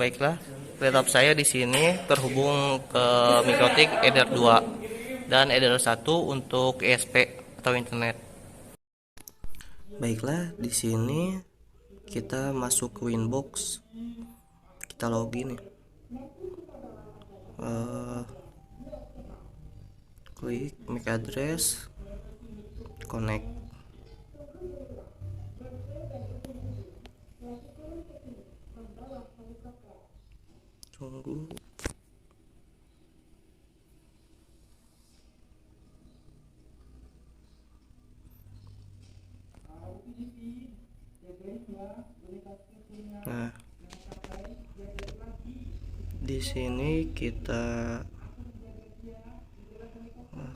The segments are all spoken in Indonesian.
Baiklah, laptop saya di sini terhubung ke Mikrotik Eder 2 dan Eder 1 untuk ISP atau internet. Baiklah, di sini kita masuk ke Winbox. Kita login ya. Klik MAC address, connect. Tunggu. Nah, di sini kita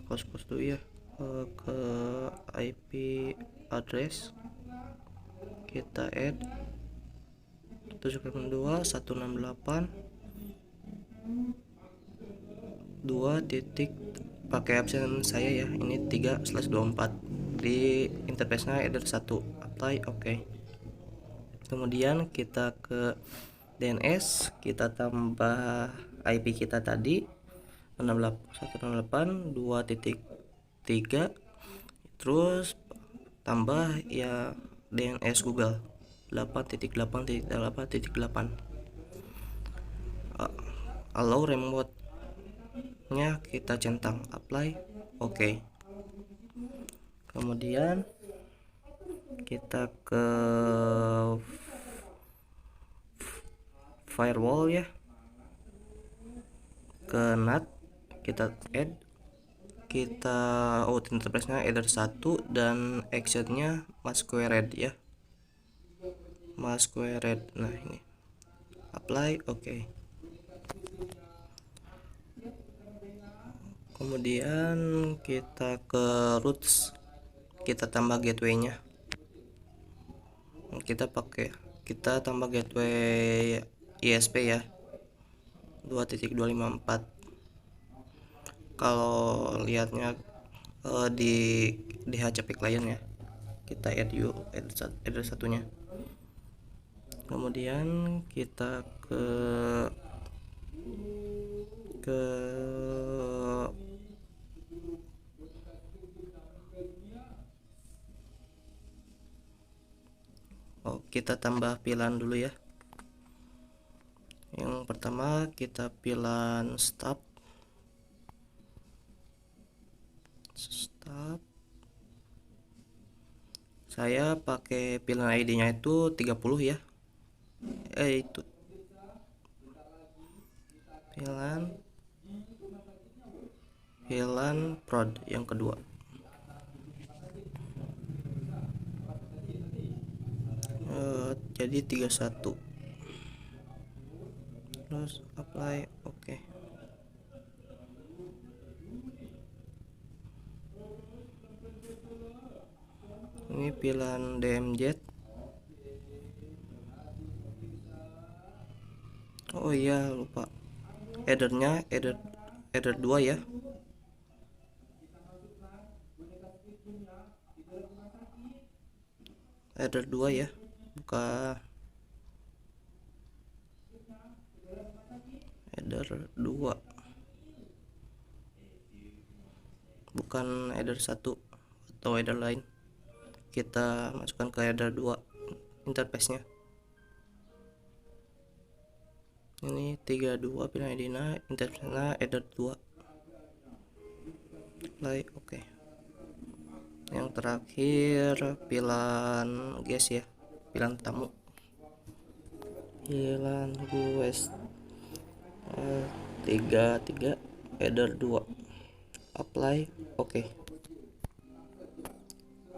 close dulu ya, ke IP address kita add 7.2.168 2 titik, pakai absen saya ya, ini 3/24 di interface-nya eder 1, apply, oke. Kemudian kita ke DNS, kita tambah IP kita tadi 168.2.3, terus tambah ya DNS Google 8.8.8.8. Allow remote nya kita centang, apply, oke. Kemudian kita ke firewall ya, ke NAT, kita add, kita interface nya eder 1 dan actionnya masquerade ya, masquerade. Nah ini apply, oke. Kemudian kita ke roots, kita tambah gateway-nya, kita tambah gateway ISP ya 2.254. kalau lihatnya di DHCP client ya, kita add add satunya. Kemudian kita ke kita tambah pilihan dulu ya. Yang pertama kita pilihan stop. Saya pakai pilihan ID-nya itu 30 ya. Itu pilihan prod yang kedua. Jadi 31. Terus apply, oke. Ini pilihan DMZ. Oh iya, lupa. Headernya header 2 ya. Header 2 ya. Buka header 2. Bukan header 1 atau header lain. Kita masukkan ke header 2 interface-nya. Ini 32 pilihan ID-nya, interface-nya header 2. Play, oke. Yang terakhir pilihan guest ya, pilihan tamu. Pilihan guest 33 header 2. Apply, oke.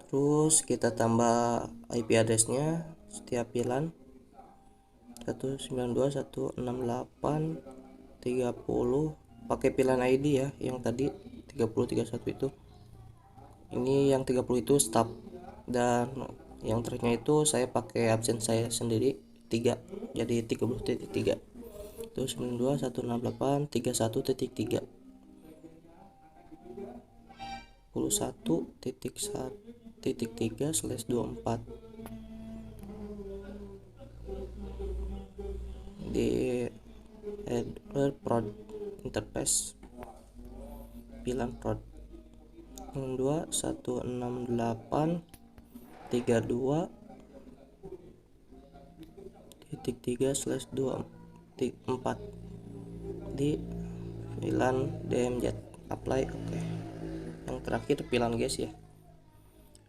Terus kita tambah IP address-nya setiap pilihan 192.168.30, pakai pilihan ID ya, yang tadi 3031 itu. Ini yang 30 itu stop, dan yang terakhirnya itu saya pakai absen saya sendiri 3, jadi 30.3. Itu 92.168.31.3 11.1.3/24 di header prod interface VLAN prod 02.168.3/24 di VLAN DMZ apply. Oke. Yang terakhir VLAN guys ya,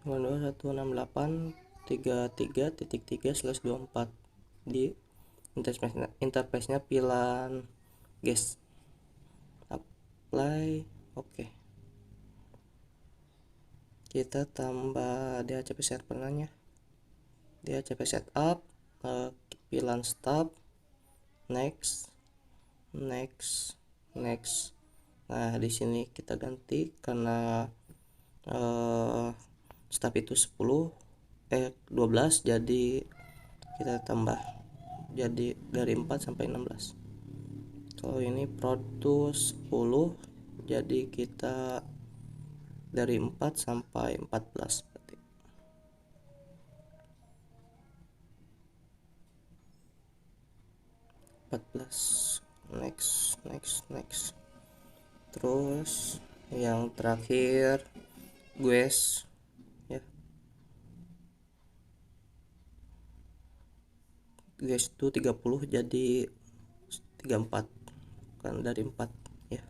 168.33.3/24 di interface-nya VLAN guys apply. Oke. Kita tambah DHCP servernya, DHCP setup, VLAN stop, next. Nah di sini kita ganti karena stop itu 12, jadi kita tambah jadi dari 4 sampai 16. Kalau ini prod to 10, jadi kita dari 4 sampai 14 berarti. Next. Terus yang terakhir guys ya, guys itu 30 jadi 34 kan dari 4 ya.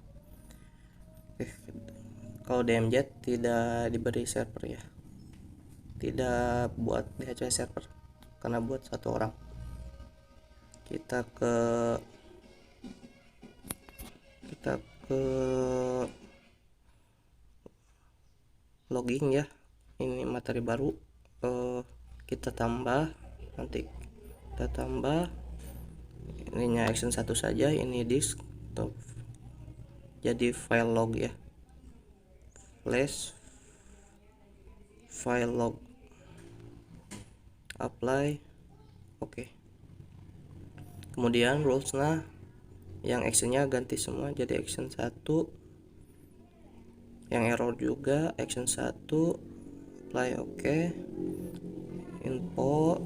Oke. Kalau DMZ tidak diberi server ya, tidak buat DHCP server karena buat satu orang. Kita ke login ya, ini materi baru, kita tambah, nanti kita tambah ininya action 1 saja, ini disk atau jadi file log ya, flash file log apply. Oke. Kemudian rulesnya yang actionnya ganti semua jadi action 1, yang error juga action 1 apply. Oke. Info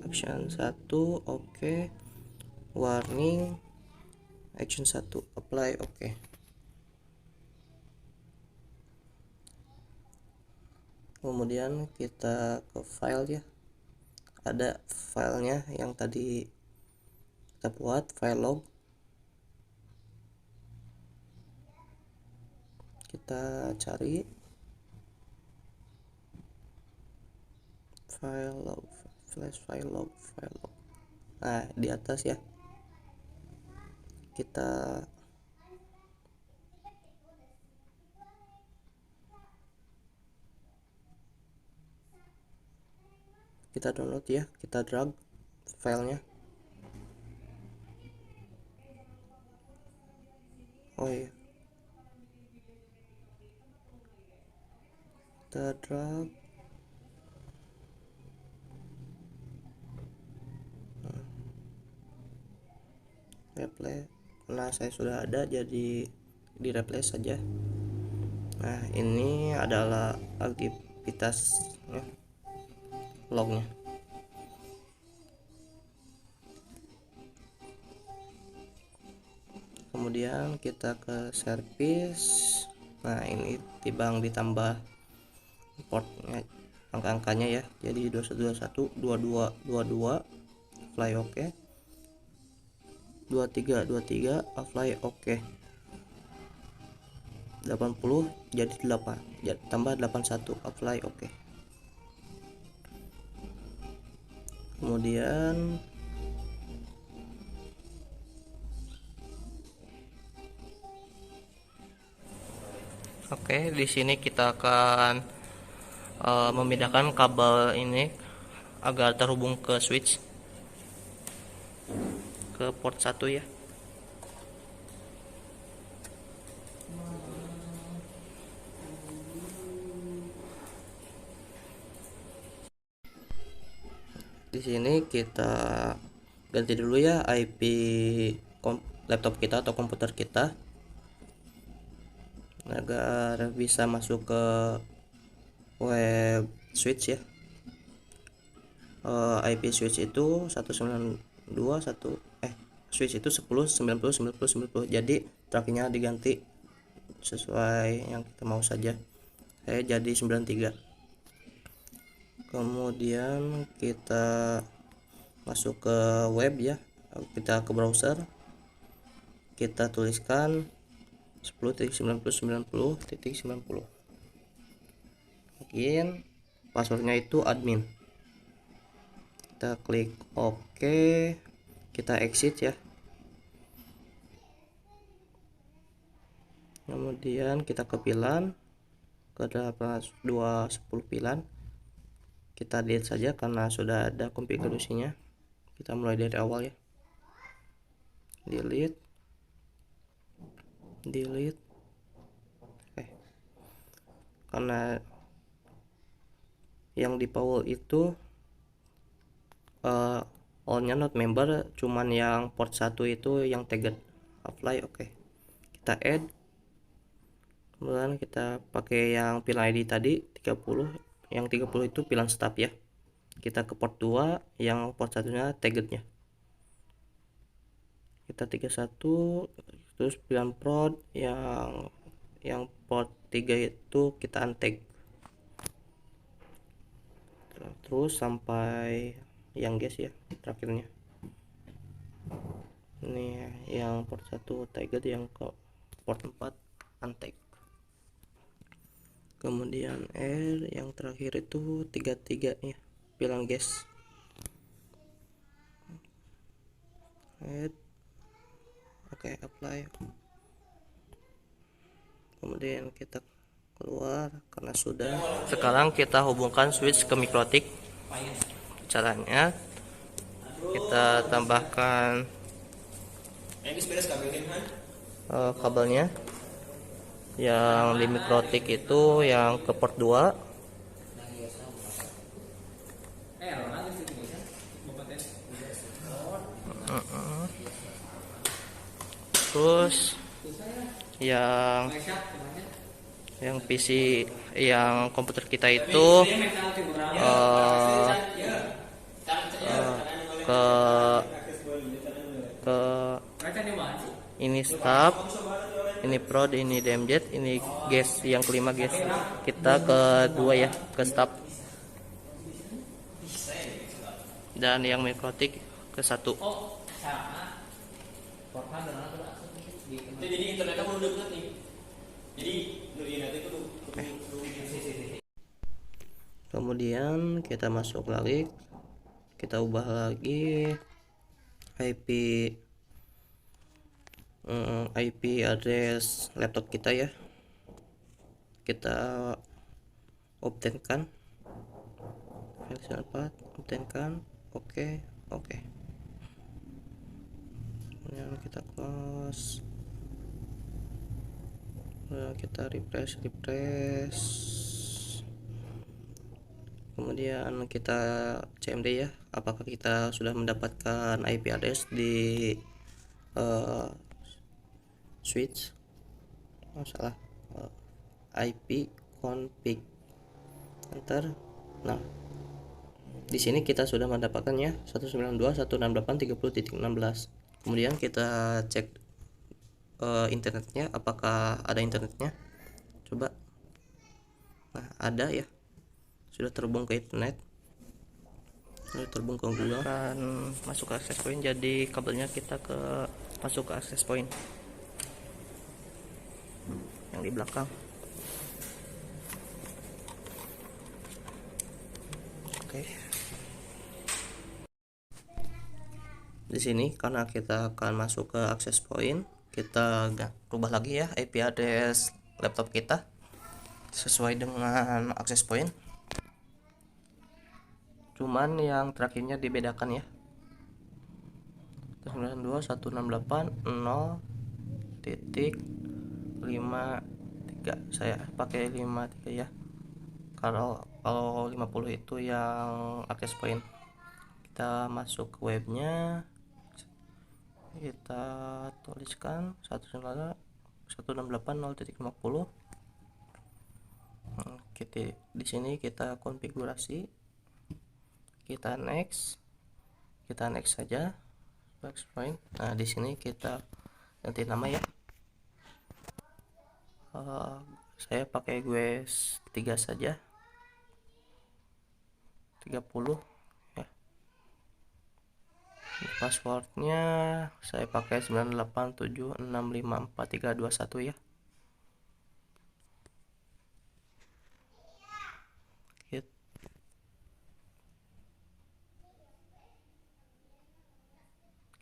action 1 oke. Warning action 1 apply. Oke. Kemudian kita ke file ya, ada filenya yang tadi kita buat, file log. Kita cari file log, flash file log. Nah di atas ya, kita download ya, kita drag filenya. Oh iya, kita drag. Replay. Nah saya sudah ada, jadi di replace saja. Nah ini adalah aktivitasnya, lognya. Kemudian kita ke service. Nah ini timbang ditambah portnya, angka-angkanya ya, jadi 2121 2222 apply. Oke. 2323 apply. Oke. 80 jadi 8 jadi tambah 81 apply. Oke. Kemudian di sini kita akan memindahkan kabel ini agar terhubung ke switch, ke port 1 ya. Di sini kita ganti dulu ya IP laptop kita atau komputer kita agar bisa masuk ke web switch ya. IP switch itu 192.1 switch itu 10 90 90 90, jadi tracknya diganti sesuai yang kita mau saja. Saya jadi 93. Kemudian kita masuk ke web ya, kita ke browser, kita tuliskan 10.90.90.90. login, passwordnya itu admin. Kita klik OK, kita exit ya. Kemudian kita ke pilan, ke 210 pilan, kita delete saja karena sudah ada konfigurasinya. Kita mulai dari awal ya, delete. Oke. Karena yang di Paul itu all-nya not member, cuman yang port 1 itu yang tagged apply. Oke. Kita add, kemudian kita pakai yang pilan ID tadi 30, yang 30 itu pilan stop ya. Kita ke port 2, yang port satunya taggednya kita 31, terus pilan prod yang port 3 itu kita untag, terus sampai yang gas ya terakhirnya. Ini yang port 1 tagged, yang ke port 4 untag. Kemudian R yang terakhir itu 33 ya, pilan gas. Oke, apply. Kemudian kita keluar karena sudah. Sekarang kita hubungkan switch ke mikrotik. Caranya kita tambahkan kabelnya yang di mikrotik itu yang ke port 2. Terus yang PC, yang komputer kita itu ke ini stop, ini prod, ini DMZ, ini gas, yang kelima gas. Kita ke 2 ya, ke stop. Dan yang mikrotik ke 1. Kemudian kita masuk lagi, kita ubah lagi IP address laptop kita ya. Kita obtainkan versi 4, obtainkan. Oke. Kemudian kita close, kita refresh. Kemudian kita CMD ya, apakah kita sudah mendapatkan IP address di switch. IP config, enter. Nah, di sini kita sudah mendapatkannya 192.168.30.16. Kemudian kita cek internetnya, apakah ada internetnya. Coba. Nah, ada ya, sudah terhubung ke internet, sudah terhubung ke Google. Dan masuk ke access point, jadi kabelnya kita masuk ke access point yang di belakang. Oke. Di sini karena kita akan masuk ke access point, kita rubah lagi ya IP address laptop kita sesuai dengan access point. Cuman yang terakhirnya dibedakan ya. 92.168.0.53. Saya pakai 53 ya. Kalau 50 itu yang access point. Kita masuk ke webnya. Kita tuliskan 168.0.50. Di sini kita konfigurasi, kita next saja explain. Nah, di sini kita ganti nama ya. Saya pakai gue 3 saja. 30 ya. Passwordnya saya pakai 987654321 ya.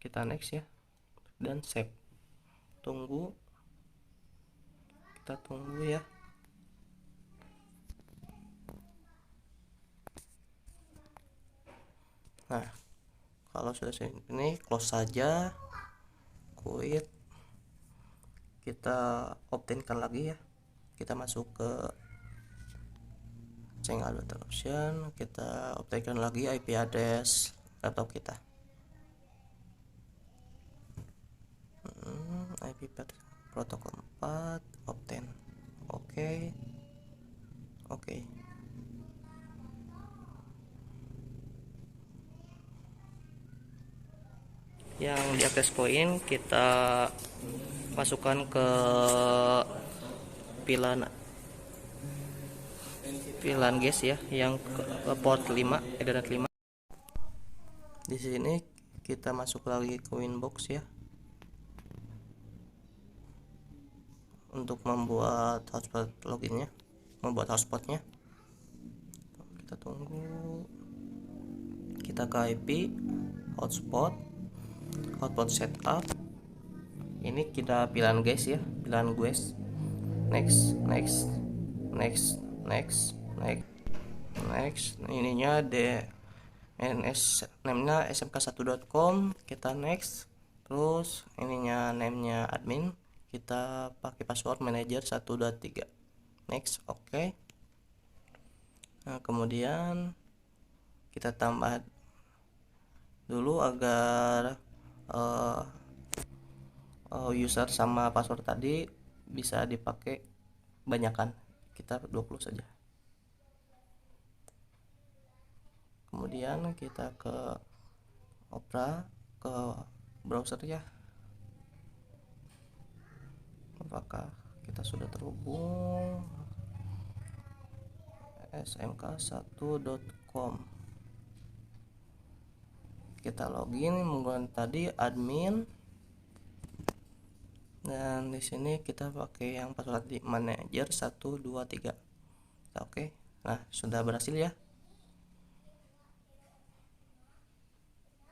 Kita next ya, dan save. Kita tunggu ya. Nah, kalau sudah ini close saja, quit. Kita obtainkan lagi ya, kita masuk ke single data option, kita obtainkan lagi IP address laptop kita. IP protokol 4 obtain. Oke. Yang di access point kita masukkan ke pilan gas ya, yang ke port 5, Ethernet 5. Di sini kita masuk lagi ke Winbox ya, untuk membuat hotspot loginnya, membuat hotspotnya. Kita tunggu. Kita ke IP hotspot setup. Ini kita pilan guys ya, pilan guys. Next. Ininya DNS name-nya smk1.com. Kita next. Terus ininya name-nya admin, kita pakai password manager 123. Next. Oke. Nah, kemudian kita tambah dulu agar user sama password tadi bisa dipakai banyakan. Kita 20 saja. Kemudian kita ke Opera, ke browser ya. Apakah kita sudah terhubung? smk1.com. Kita login menggunakan tadi admin, dan di sini kita pakai yang password di manager 123. Oke. Nah, sudah berhasil ya.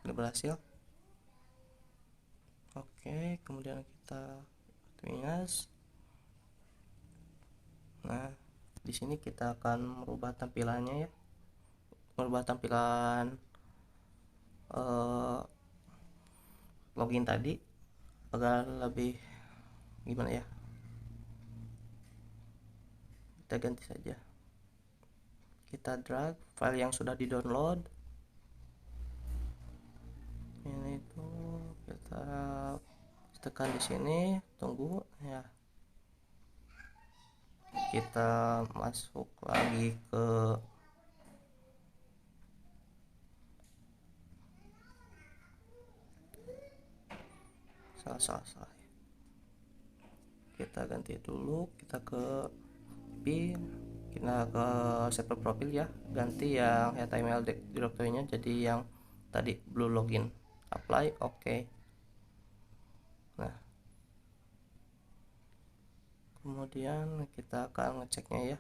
Sudah berhasil. Oke, kemudian kita minus. Nah, di sini kita akan merubah tampilannya ya, merubah tampilan login tadi agar lebih gimana ya. Kita ganti saja. Kita drag file yang sudah di download. Ini tuh kita tekan di sini, tunggu ya. Kita masuk lagi ke salah. Kita ganti dulu, kita ke pin, kita ke server profil ya, ganti yang HTML directory-nya jadi yang tadi blue login. Apply. Oke. Nah, kemudian kita akan ngeceknya ya.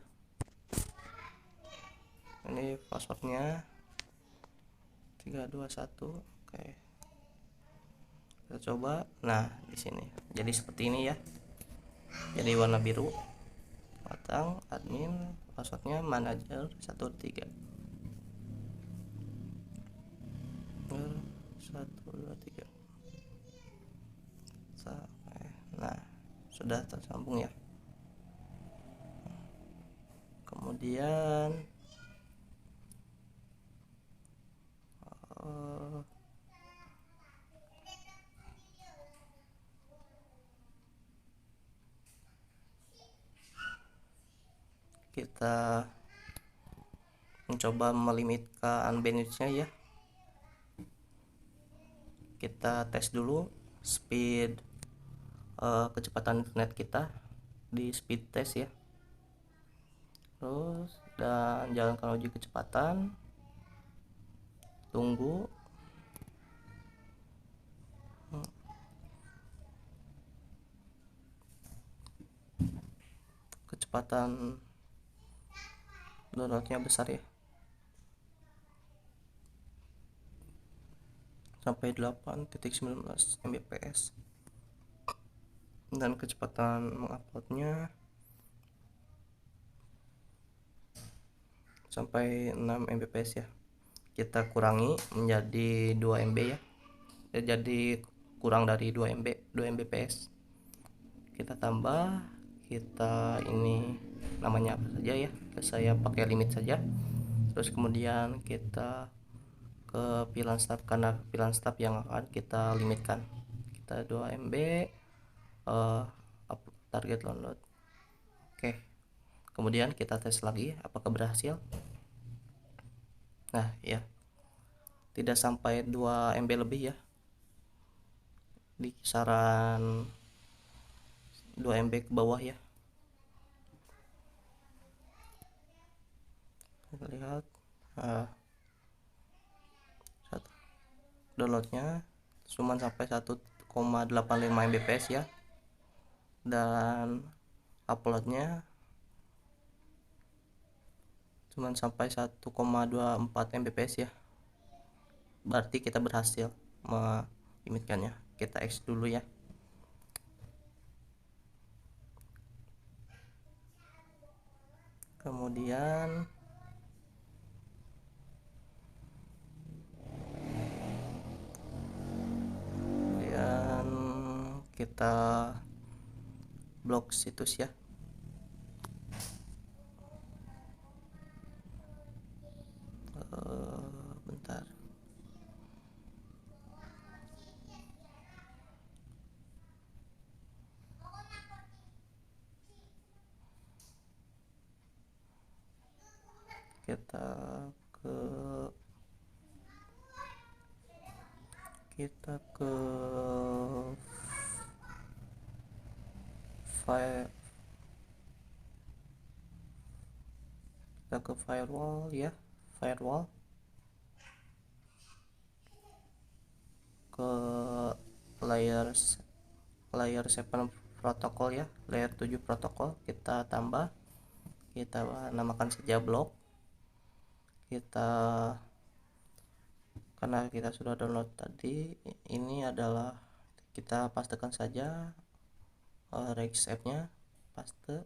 Ini passwordnya 321. Oke, kita coba. Nah, di sini jadi seperti ini ya, jadi warna biru matang. Admin, passwordnya manager 13 123. Nah, sudah tersambung ya. Kemudian kita mencoba melimitkan bandwidth-nya ya. kita tes dulu speed kecepatan internet kita di speed test ya. Terus dan jalankan uji kecepatan, tunggu. Kecepatan downloadnya besar ya, sampai 8.19 Mbps, dan kecepatan menguploadnya sampai 6 Mbps ya. Kita kurangi menjadi 2 MB ya, jadi kurang dari 2 Mbps. Kita tambah, kita ini namanya apa saja ya, saya pakai limit saja. Terus kemudian kita ke pilihan stop, karena pilihan stop yang akan kita limitkan. Kita 2 MB target download. Oke, kemudian kita tes lagi apakah berhasil. Nah ya, tidak sampai 2 MB lebih ya, di kisaran 2 MB ke bawah ya. Kita lihat downloadnya cuma sampai 1,85 Mbps ya, dan uploadnya cuma sampai 1,24 Mbps ya. Berarti kita berhasil melimitkannya. Kita X dulu ya. Kemudian kita blok situs ya. Bentar. Kita ke file, kita ke firewall ya, firewall, ke layer 7 protokol ya, layer 7 protokol kita tambah, kita namakan saja blok. Kita, karena kita sudah download tadi, ini adalah kita pastekan saja regex app-nya, paste,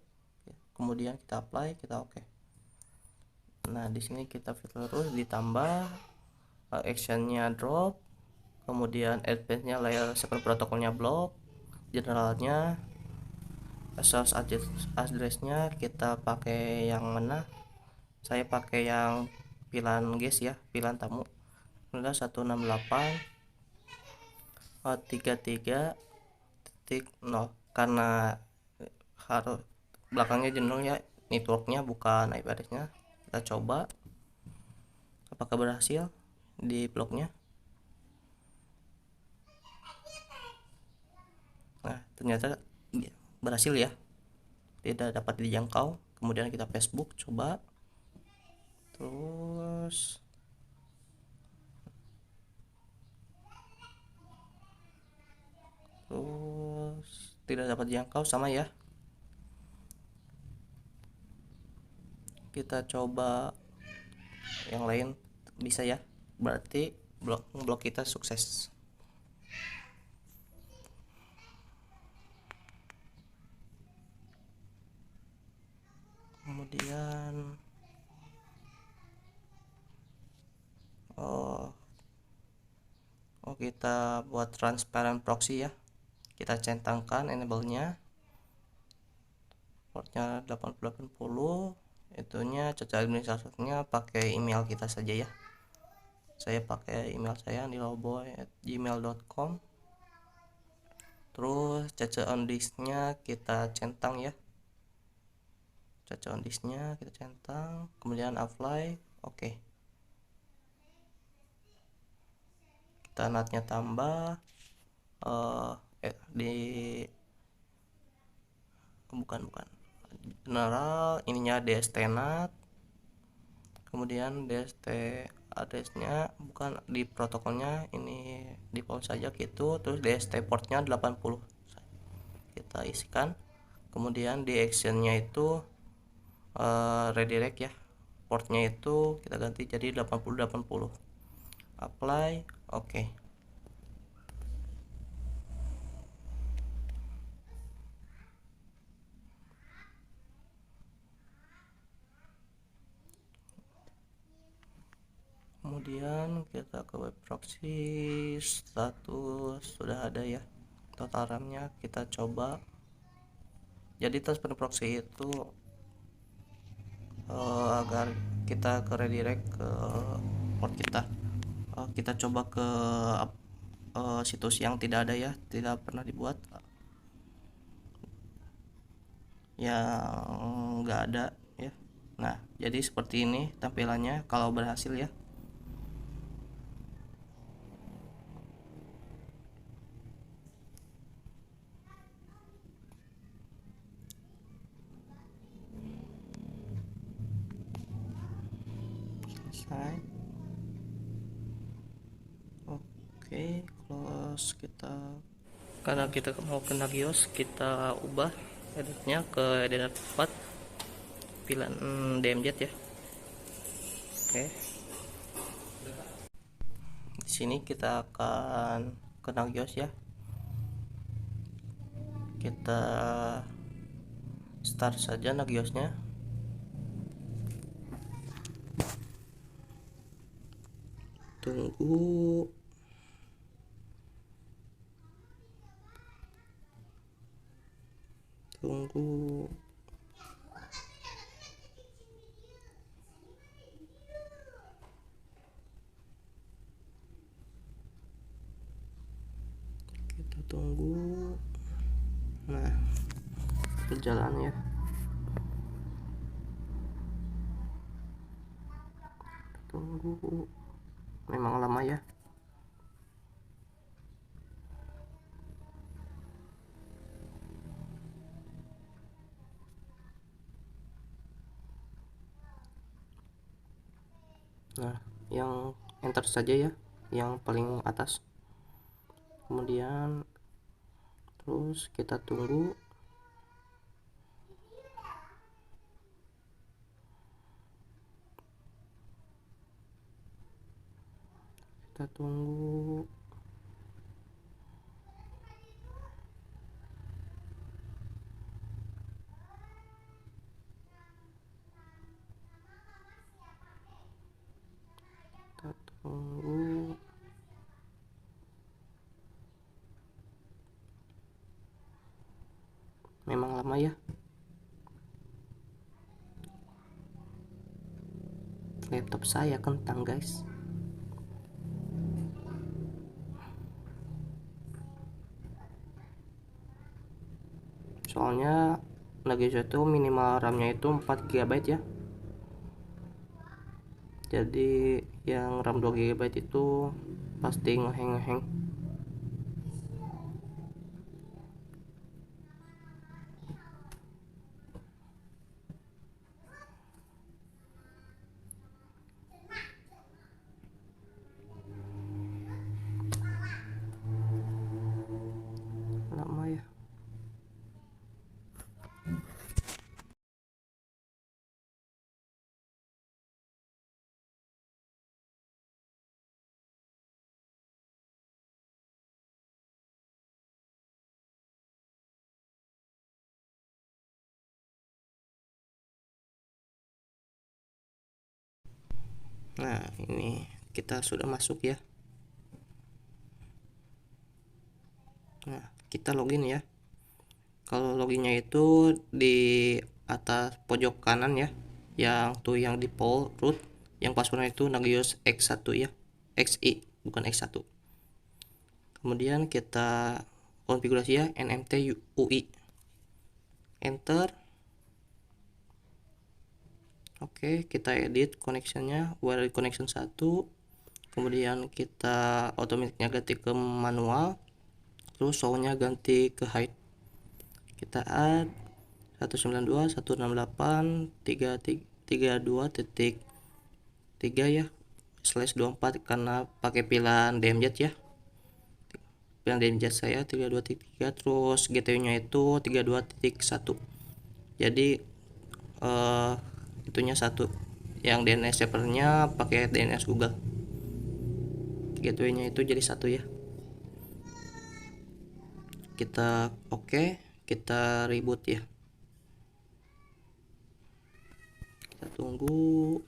kemudian kita apply, kita oke. Nah di sini kita filter terus, ditambah actionnya drop, kemudian advance-nya layer 7 protokolnya blok, generalnya source address-nya kita pakai yang mana? Saya pakai yang pilihan guys ya, pilihan tamu. Udah 168.33.0, karena harus belakangnya generalnya networknya bukan IP address-nya. Kita coba apakah berhasil di bloknya. Nah ternyata berhasil ya, tidak dapat dijangkau. Kemudian kita Facebook coba, terus tidak dapat dijangkau, sama ya. Kita coba yang lain, bisa ya, berarti blok kita sukses. Kemudian kita buat transparent proxy ya, kita centangkan enable-nya, portnya 8080, itunya cara administratornya pakai email kita saja ya. Saya pakai email saya niloboy@gmail.com. Terus cache on disk-nya kita centang ya, cache on disk-nya kita centang, kemudian apply, oke. kita NAT-nya tambah di bukan general, ininya DST NAT, kemudian DST addressnya bukan di protokolnya, ini default saja gitu, terus DST portnya 80 kita isikan, kemudian di actionnya itu redirect ya, portnya itu kita ganti jadi 80 apply, oke. Kemudian kita ke web proxy, status sudah ada ya, total RAM-nya kita coba. Jadi transfer proxy itu agar kita ke redirect ke port kita. Kita coba ke situs yang tidak ada ya, tidak pernah dibuat, yang nggak ada ya. Nah, jadi seperti ini tampilannya kalau berhasil ya. Selesai. Oke, close. Kita karena kita mau ke Nagios, kita ubah editnya ke editor 4 pilihan DMZ ya. Oke, di sini kita akan ke Nagios ya. Kita start saja Nagiosnya. Tunggu. Kita tunggu. Nah, berjalan ya. Tunggu. Memang lama ya. Nah, yang enter saja ya, yang paling atas. Kemudian terus kita tunggu. Kita tunggu. Kita tunggu. Memang lama ya. Laptop saya kentang guys. Soalnya Nagios itu minimal RAM-nya itu 4 GB ya. Jadi yang RAM 2 GB itu pasti ngeheng-ngeheng. Lama ya. Nah, ini kita sudah masuk ya. Nah, kita login ya. Kalau loginnya itu di atas pojok kanan ya, yang tuh yang default root, yang passwordnya itu Nagios X1 ya, XI bukan X1. Kemudian kita konfigurasi ya, nmt UI, enter. Oke, kita edit connectionnya, wireless connection 1, kemudian kita otomatiknya ganti ke manual, terus show-nya ganti ke height. Kita add 192.168.32.3 ya, /24 karena pakai pilihan DMZ ya. Pilihan DMZ saya 32.3, terus GTU nya itu 32.1. Jadi itunya satu, yang DNS servernya pakai DNS Google, gateway nya itu jadi satu ya. Kita oke, kita reboot ya, kita tunggu.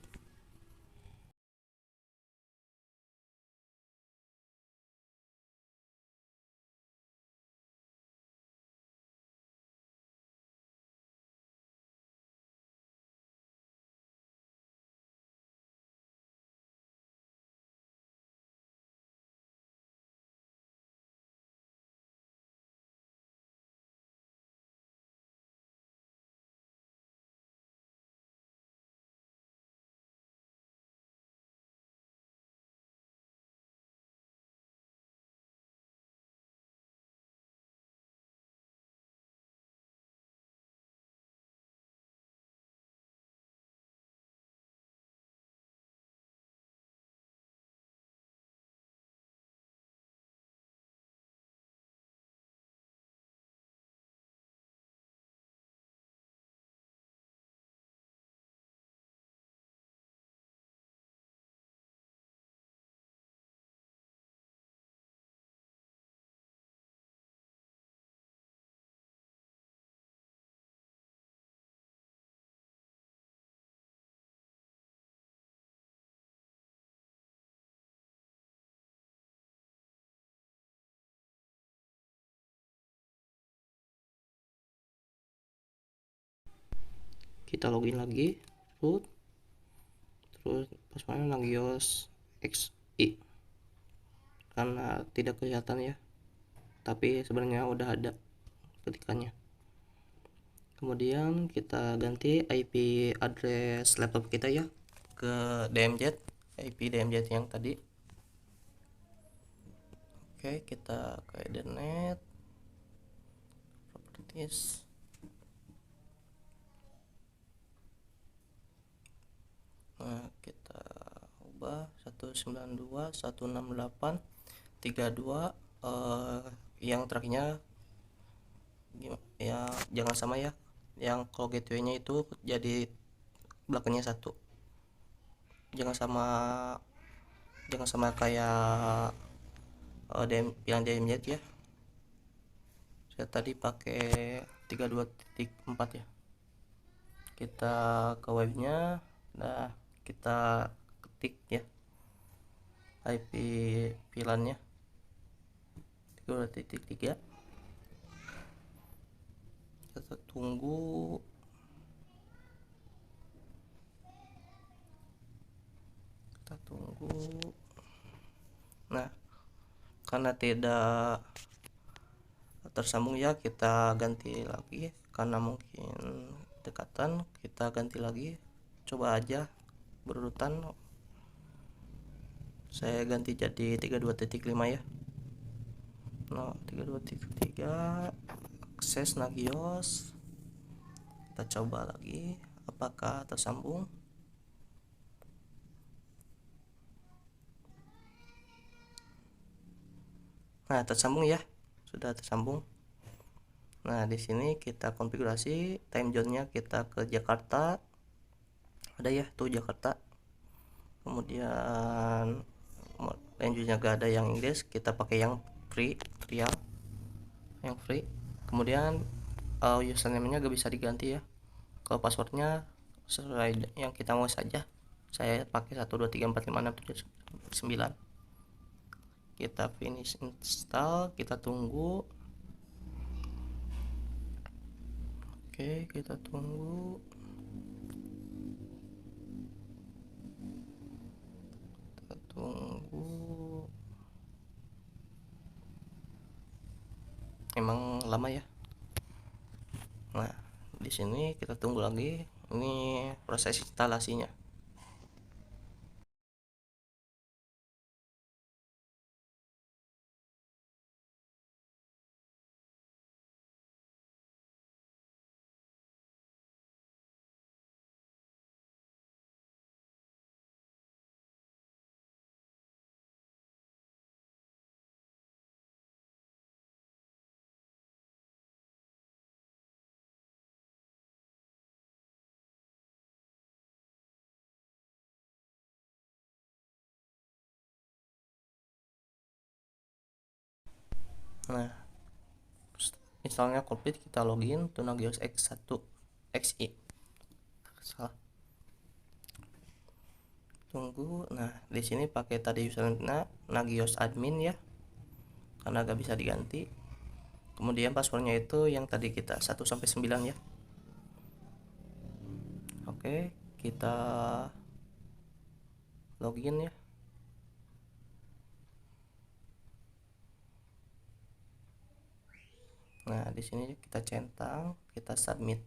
Kita login lagi, root, terus passwordnya Nagios XI karena tidak kelihatan ya, tapi sebenarnya udah ada ketikannya. Kemudian kita ganti IP address laptop kita ya ke DMZ, IP DMZ yang tadi. Oke, kita ke Ethernet properties. Nah, kita ubah 192.168.32, yang terakhirnya ya jangan sama ya, yang kalau gateway nya itu jadi belakangnya satu, jangan sama kayak pilihan DMZ ya. Saya tadi pakai 32.4 ya. Kita ke webnya, nah kita ketik ya IP pilihannya 32.3. Kita tunggu. Nah, karena tidak tersambung ya, kita ganti lagi karena mungkin dekatan, kita ganti lagi, coba aja berurutan. Saya ganti jadi 32.5 ya. No, 32.3 akses Nagios. Kita coba lagi apakah tersambung. Nah, tersambung ya, sudah tersambung. Nah, di sini kita konfigurasi time zone-nya, kita ke Jakarta. Ada ya tuh Jakarta. Kemudian lanjutnya gak ada yang Inggris, kita pakai yang free trial, yang free. Kemudian username-nya gak bisa diganti ya. Kalau passwordnya sesuai yang kita mau saja. Saya pakai 123456799. Kita finish install, kita tunggu. Oke, kita tunggu. Emang lama ya. Nah, di sini kita tunggu lagi. Ini proses instalasinya. Nah, installnya complete, kita login to Nagios X1 XI. Salah. Tunggu. Nah, di sini pakai tadi username Nagios admin ya, karena gak bisa diganti. Kemudian passwordnya itu yang tadi kita 1 sampai 9 ya. Oke, kita login ya. Nah, di sini kita centang, kita submit.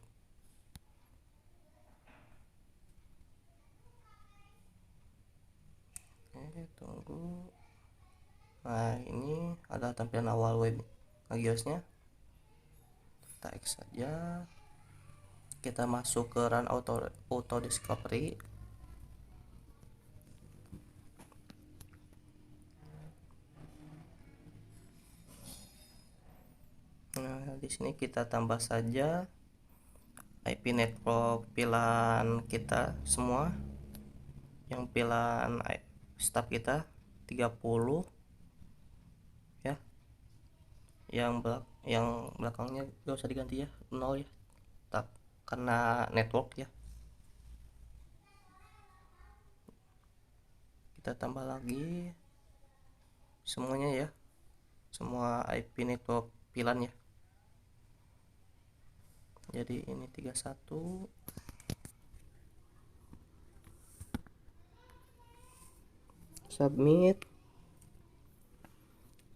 Oke, tunggu. Nah, ini adalah tampilan awal web Nagiosnya. Kita X saja. Kita masuk ke run auto discovery. Nah, di sini kita tambah saja IP network pilihan kita semua. Yang pilihan staf kita 30 ya. Yang belakangnya gak usah diganti ya, 0 ya. Karena network ya. Kita tambah lagi semuanya ya, semua IP network pilihan ya. Jadi ini 31. Submit.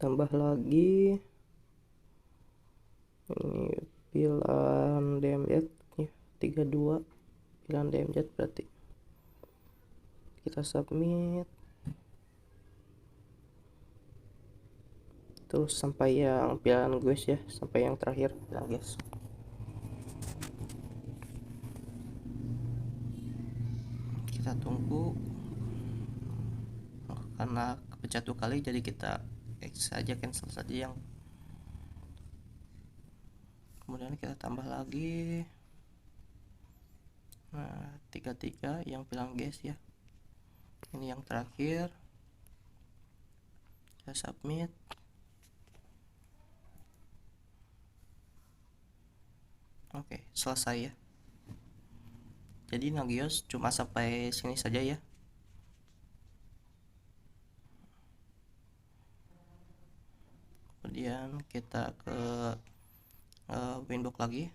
Tambah lagi ini pilihan DMZ ya, 32 pilihan DMZ berarti. Kita submit terus sampai yang pilihan guys ya, sampai yang terakhir pilihan guys. Kita tunggu karena kepecah 2 kali, jadi kita X saja, cancel saja yang. Kemudian kita tambah lagi. Nah, 33 yang pilihan guys ya, ini yang terakhir. Kita submit. Oke, selesai ya. Jadi Nagios cuma sampai sini saja ya. Kemudian kita ke Windows lagi,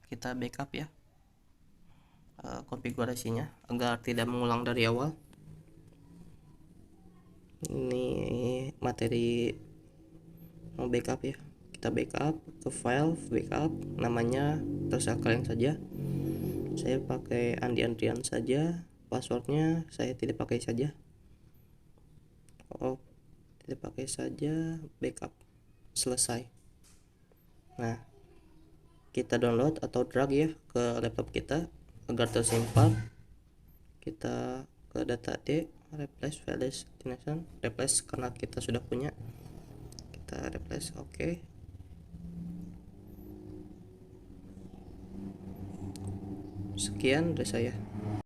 kita backup ya konfigurasinya agar tidak mengulang dari awal. Ini materi mau backup ya, kita backup ke file backup, namanya terserah kalian saja. Saya pakai Andi-Andrian saja, passwordnya saya tidak pakai saja. Tidak pakai saja, backup, selesai. Nah, kita download atau drag ya ke laptop kita agar tersimpan. Kita ke data D, replace file destination, replace karena kita sudah punya, kita replace. Oke. Sekian dari saya.